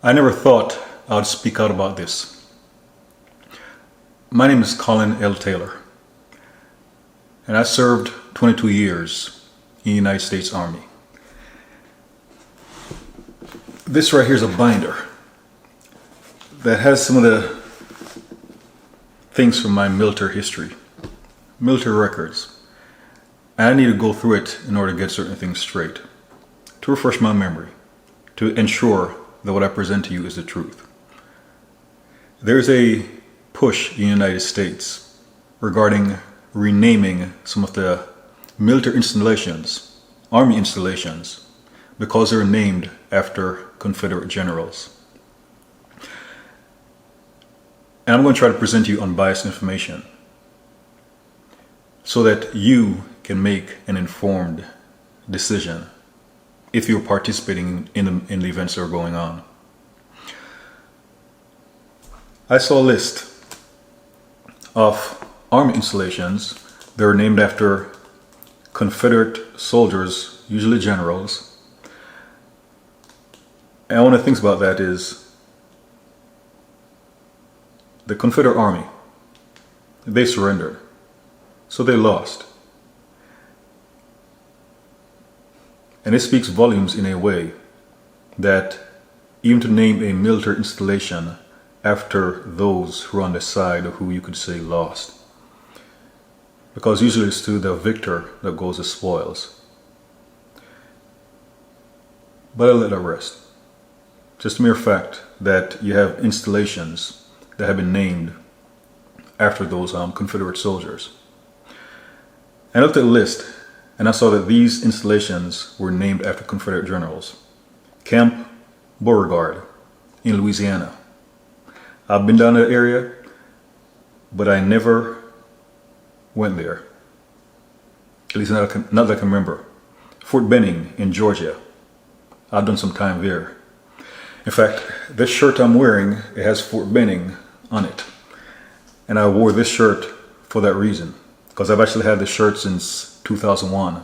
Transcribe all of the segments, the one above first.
I never thought I would speak out about this. My name is Colin L. Taylor, and I served 22 years in the United States Army. This right here is a binder that has some of the things from my military history, military records. And I need to go through it in order to get certain things straight, to refresh my memory, to ensure that what I present to you is the truth. There's a push in the United States regarding renaming some of the military installations, army installations, because they're named after Confederate generals. And I'm going to try to present you unbiased information so that you can make an informed decision if you're participating in the events that are going on. I saw a list of army installations that are named after Confederate soldiers, usually generals. And one of the things about that is the Confederate Army, they surrendered, so they lost. And it speaks volumes in a way that even to name a military installation after those who are on the side of who you could say lost. Because usually it's to the victor that goes the spoils. But I'll let that rest. Just a mere fact that you have installations that have been named after those Confederate soldiers. And I looked at the list and I saw that these installations were named after Confederate generals. Camp Beauregard in Louisiana. I've been down that area, but I never went there. At least not that I can remember. Fort Benning in Georgia. I've done some time there. In fact, this shirt I'm wearing, it has Fort Benning on it. And I wore this shirt for that reason, because I've actually had this shirt since 2001.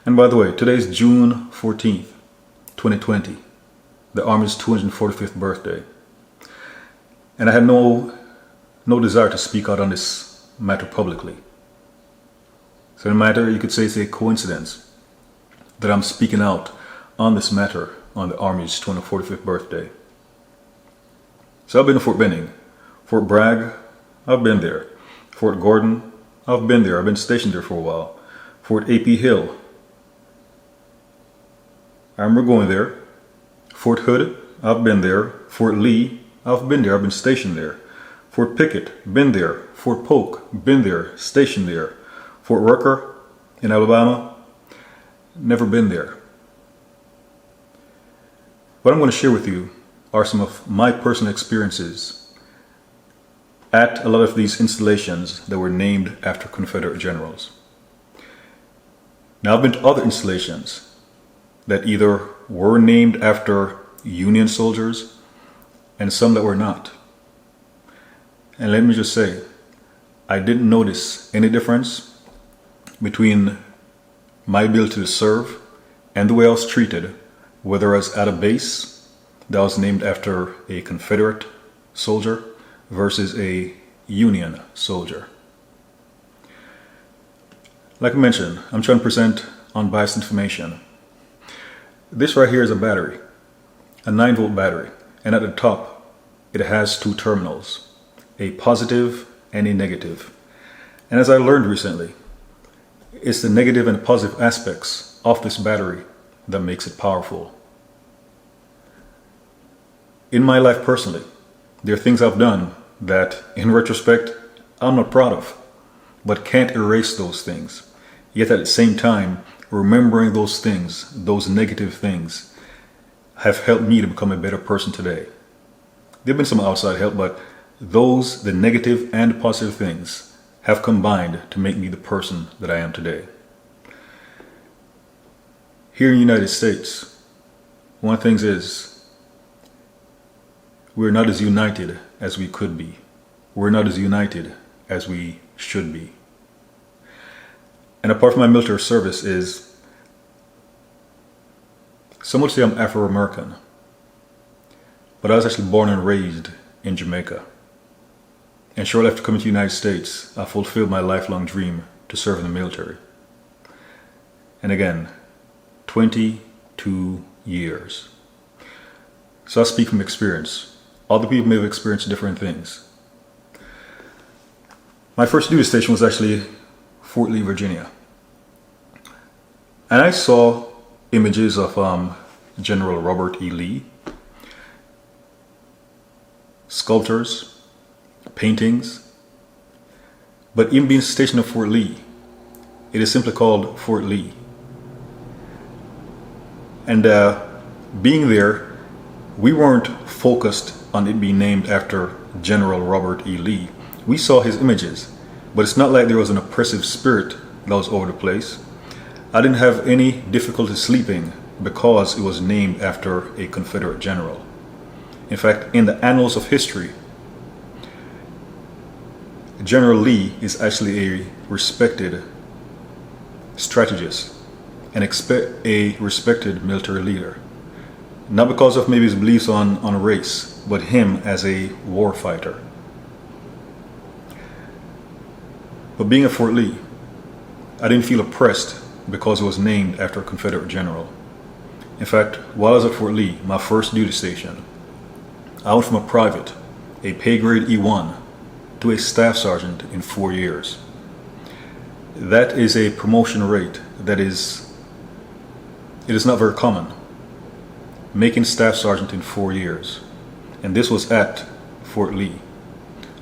And by the way, today's June 14th, 2020, the Army's 245th birthday. And I had no desire to speak out on this matter publicly. So no matter, you could say it's a coincidence that I'm speaking out on this matter on the Army's 245th birthday. So I've been to Fort Benning. Fort Bragg, I've been there. Fort Gordon, I've been there. I've been stationed there for a while. Fort A.P. Hill, I remember going there. Fort Hood, I've been there. Fort Lee, I've been there. I've been stationed there. Fort Pickett, been there. Fort Polk, been there. Stationed there. Fort Rucker in Alabama, never been there. What I'm going to share with you are some of my personal experiences at a lot of these installations that were named after Confederate generals. Now, I've been to other installations that either were named after Union soldiers and some that were not. And let me just say, I didn't notice any difference between my ability to serve and the way I was treated, whether I was at a base that was named after a Confederate soldier versus a Union soldier. Like I mentioned, I'm trying to present unbiased information. This right here is a battery, a 9-volt battery, and at the top it has 2 terminals, a positive and a negative. And as I learned recently, it's the negative and positive aspects of this battery that makes it powerful. In my life personally, there are things I've done that in retrospect I'm not proud of, but can't erase those things. Yet at the same time, remembering those things, those negative things, have helped me to become a better person today. There have been some outside help, but those, the negative and positive things, have combined to make me the person that I am today. Here in the United States, one of the things is, we're not as united as we could be. We're not as united as we should be. And a part of my military service is, some would say I'm Afro-American. but I was actually born and raised in Jamaica. And shortly after coming to the United States, I fulfilled my lifelong dream to serve in the military. And again, 22 years. So I speak from experience. Other people may have experienced different things. My first duty station was actually Fort Lee, Virginia. And I saw images of General Robert E. Lee, sculptures, paintings. But even being stationed at Fort Lee, it is simply called Fort Lee. And being there, we weren't focused on it being named after General Robert E. Lee. We saw his images, but it's not like there was an oppressive spirit that was over the place. I didn't have any difficulty sleeping because it was named after a Confederate general. In fact, in the annals of history, General Lee is actually a respected strategist and a respected military leader. Not because of maybe his beliefs on race, but him as a war fighter. But being at Fort Lee, I didn't feel oppressed because it was named after a Confederate general. In fact, while I was at Fort Lee, my first duty station, I went from a private, a pay grade E1, to a staff sergeant in 4 years. That is a promotion rate it is not very common. Making staff sergeant in 4 years. And this was at Fort Lee.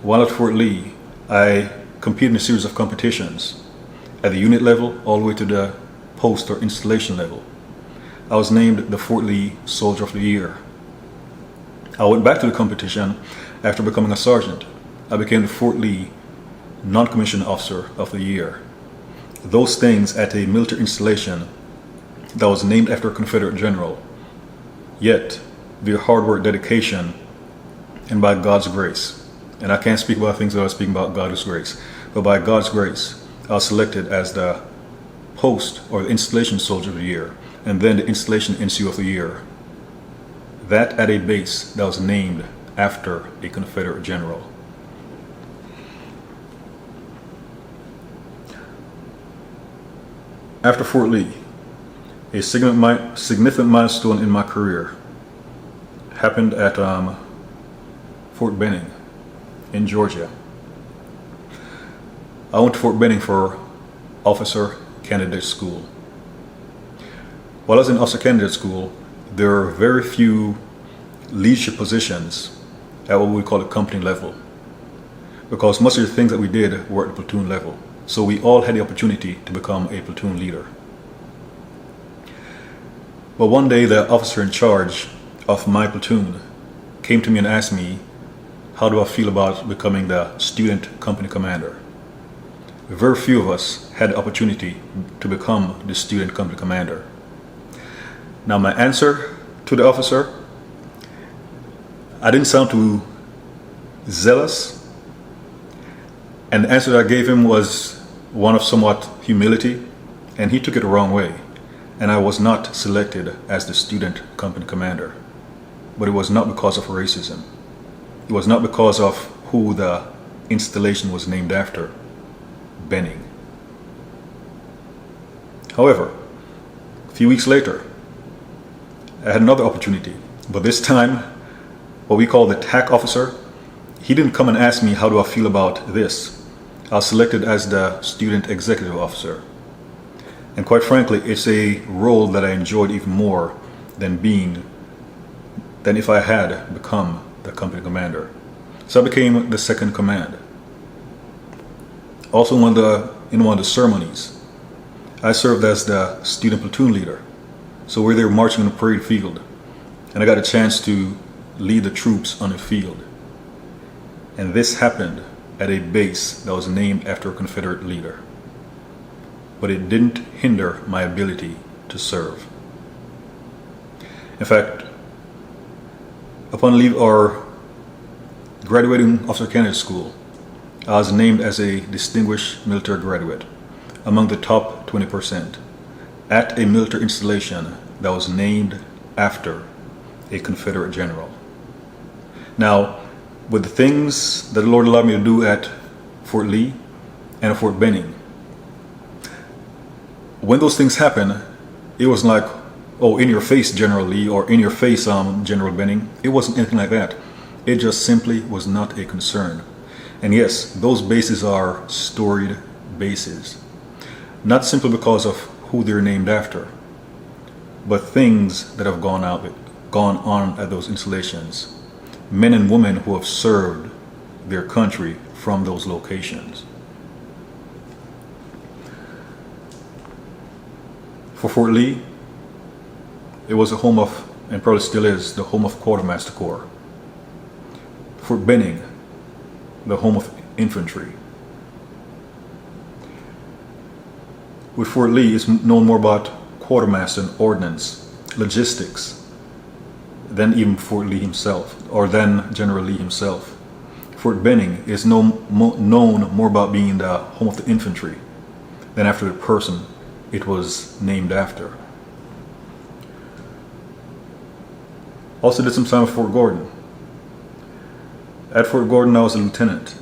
While at Fort Lee, I competed in a series of competitions at the unit level all the way to the post or installation level. I was named the Fort Lee Soldier of the Year. I went back to the competition after becoming a sergeant. I became the Fort Lee Non-Commissioned Officer of the Year. Those things at a military installation that was named after a Confederate general. Yet, via hard work, dedication, and by God's grace, and I can't speak about things without speaking about God's grace, but by God's grace, I was selected as the post or the installation soldier of the year, and then the installation NCO of the year. That at a base that was named after a Confederate general. After Fort Lee, a significant milestone in my career happened at Fort Benning in Georgia. I went to Fort Benning for officer candidate school. While I was in officer candidate school, there were very few leadership positions at what we call the company level, because most of the things that we did were at the platoon level. So we all had the opportunity to become a platoon leader. But one day the officer in charge of my platoon came to me and asked me, how do I feel about becoming the student company commander? Very few of us had the opportunity to become the student company commander. Now my answer to the officer, I didn't sound too zealous, and the answer that I gave him was one of somewhat humility, and he took it the wrong way, and I was not selected as the student company commander. But it was not because of racism. It was not because of who the installation was named after, Benning. However, a few weeks later, I had another opportunity, but this time, what we call the TAC officer, he didn't come and ask me how do I feel about this. I was selected as the student executive officer. And quite frankly, it's a role that I enjoyed even more than if I had become the company commander. So I became the second command. Also in one of the ceremonies, I served as the student platoon leader. So we're there marching on the parade field, and I got a chance to lead the troops on the field. And this happened at a base that was named after a Confederate leader. But it didn't hinder my ability to serve. In fact, upon graduating officer candidate school, I was named as a distinguished military graduate among the top 20% at a military installation that was named after a Confederate general. Now, with the things that the Lord allowed me to do at Fort Lee and at Fort Benning, when those things happen, it wasn't like, oh, in your face, General Lee, or in your face, General Benning. It wasn't anything like that. It just simply was not a concern. And yes, those bases are storied bases, not simply because of who they're named after, but things that have gone on at those installations, men and women who have served their country from those locations. For Fort Lee, it was a home of, and probably still is, the home of Quartermaster Corps. Fort Benning, the home of infantry. With Fort Lee, it's known more about quartermaster and ordnance, logistics, than even Fort Lee himself, or than General Lee himself. Fort Benning is known more about being the home of the infantry than after the person it was named after. Also did some time at Fort Gordon. At Fort Gordon, I was a lieutenant.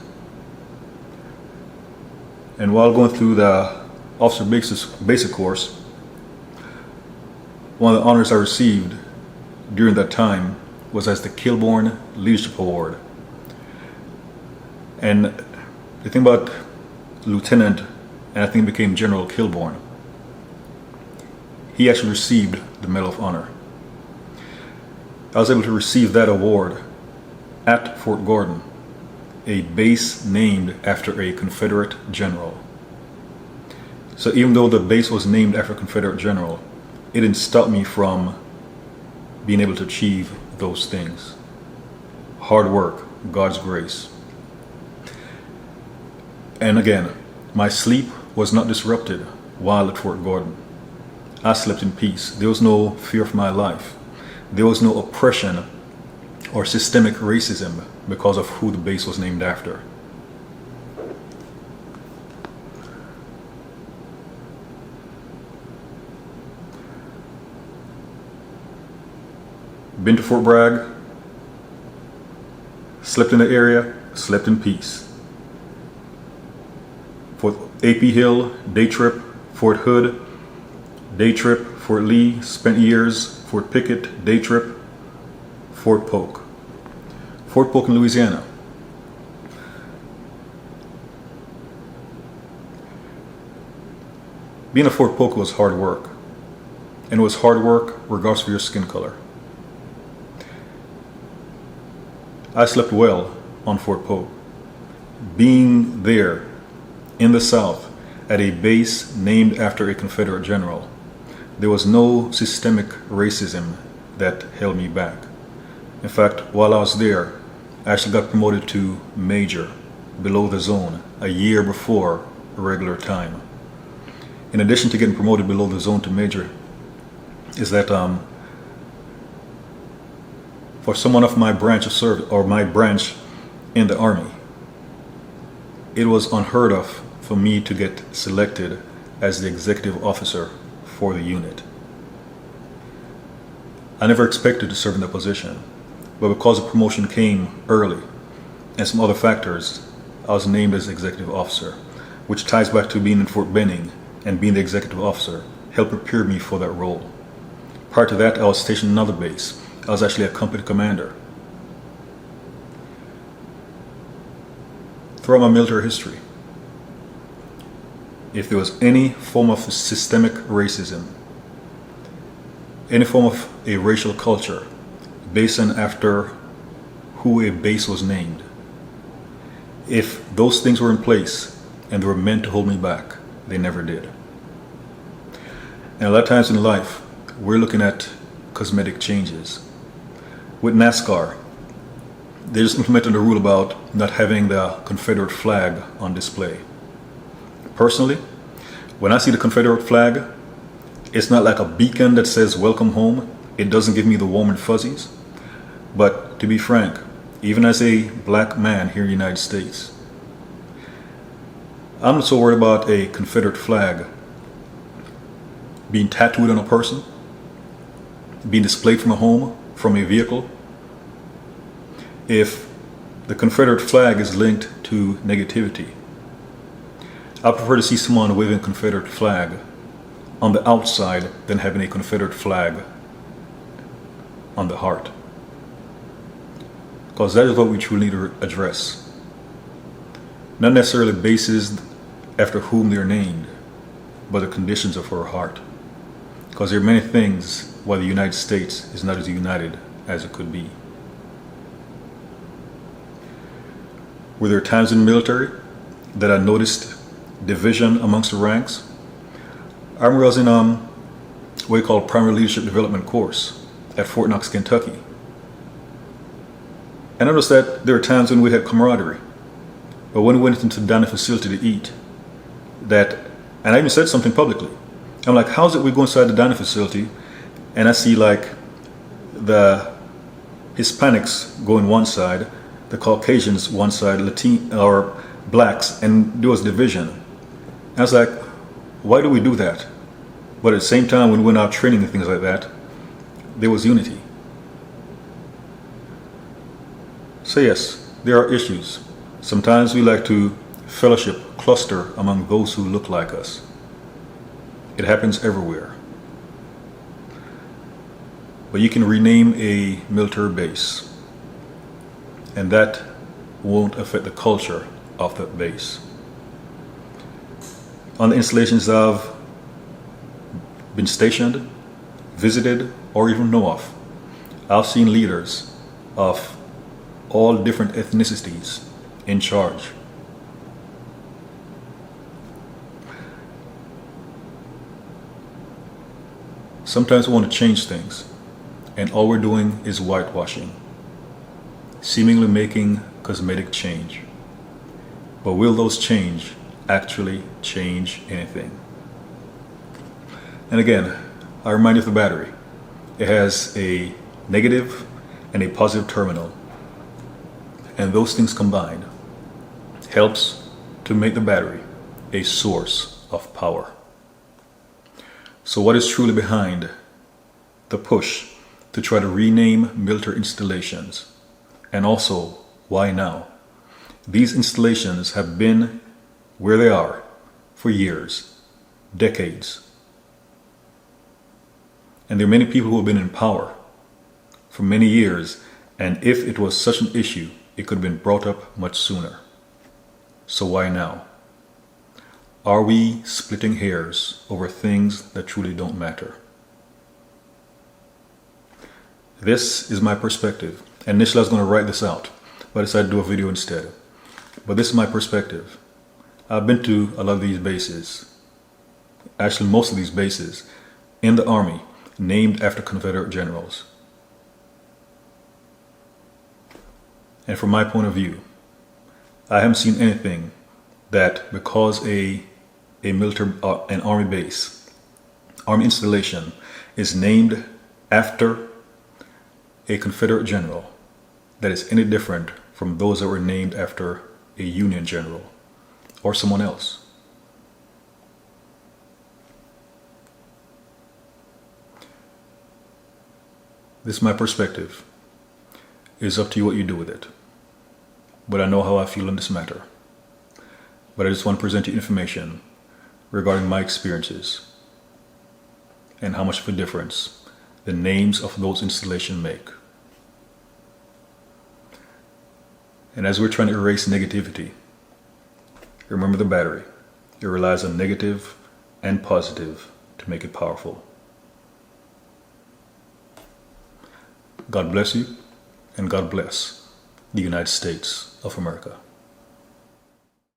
And while going through the officer basic course, one of the honors I received during that time was as the Kilbourne Leadership Award. And the thing about Lieutenant, and I think it became General Kilbourne, he actually received the Medal of Honor. I was able to receive that award at Fort Gordon, a base named after a Confederate general. So even though the base was named after a Confederate general, it didn't stop me from being able to achieve those things. Hard work, God's grace. And again, my sleep was not disrupted while at Fort Gordon. I slept in peace. There was no fear for my life. There was no oppression or systemic racism because of who the base was named after. Been to Fort Bragg, slept in the area, slept in peace. Fort AP Hill, day trip. Fort Hood, day trip. Fort Lee, spent years. Fort Pickett, day trip. Fort Polk. Fort Polk in Louisiana. Being a Fort Polk was hard work. And it was hard work regardless of your skin color. I slept well on Fort Polk. Being there in the South at a base named after a Confederate general, there was no systemic racism that held me back. In fact, while I was there, I actually got promoted to major below the zone a year before regular time. In addition to getting promoted below the zone to major, is that for someone of my branch of service, or my branch in the Army, it was unheard of for me to get selected as the executive officer for the unit. I never expected to serve in that position, but because the promotion came early and some other factors, I was named as executive officer, which ties back to being in Fort Benning and being the executive officer helped prepare me for that role. Prior to that, I was stationed in another base. I was actually a company commander. Throughout my military history, if there was any form of systemic racism, any form of a racial culture based on after who a base was named, if those things were in place and they were meant to hold me back, they never did. And a lot of times in life, we're looking at cosmetic changes. With NASCAR, they just implemented a rule about not having the Confederate flag on display. Personally, when I see the Confederate flag, it's not like a beacon that says welcome home. It doesn't give me the warm and fuzzies. But to be frank, even as a black man here in the United States, I'm not so worried about a Confederate flag being tattooed on a person, being displayed from a home, from a vehicle. if the Confederate flag is linked to negativity. I prefer to see someone waving a Confederate flag on the outside than having a Confederate flag on the heart. Because that is what we truly need to address. Not necessarily bases after whom they're named, but the conditions of our heart. Because there are many things why the United States is not as united as it could be. Were there times in the military that I noticed division amongst the ranks? I remember I was in what we call Primary Leadership Development course at Fort Knox, Kentucky. And I noticed that there were times when we had camaraderie. But when we went into the dining facility to eat, and I even said something publicly. I'm like, how's it we go inside the dining facility and I see like the Hispanics go in one side, the Caucasians one side, Latin or blacks, and there was division. And I was like, why do we do that? But at the same time, when we went out training and things like that, there was unity. So yes, there are issues. Sometimes we like to fellowship, cluster among those who look like us. It happens everywhere. But you can rename a military base, and that won't affect the culture of that base. On the installations I've been stationed, visited, or even know of, I've seen leaders of all different ethnicities in charge. Sometimes we want to change things, and all we're doing is whitewashing, seemingly making cosmetic change. But will those change actually change anything? And again, I remind you of the battery. It has a negative and a positive terminal, and those things combined helps to make the battery a source of power. So what is truly behind the push to try to rename military installations? And also, why now? These installations have been where they are for years, decades. And there are many people who have been in power for many years, and if it was such an issue, it could have been brought up much sooner. So why now? Are we splitting hairs over things that truly don't matter? This is my perspective. Initially I was going to write this out, but I decided to do a video instead. But this is my perspective. I've been to a lot of these bases, actually most of these bases in the Army, named after Confederate generals. And from my point of view, I haven't seen anything that because an Army base, Army installation is named after a Confederate general, that is any different from those that were named after a Union general or someone else. This is my perspective. It's up to you what you do with it. But I know how I feel in this matter. But I just want to present you information regarding my experiences and how much of a difference the names of those installations make. And as we're trying to erase negativity, remember the battery. It relies on negative and positive to make it powerful. God bless you, and God bless the United States of America.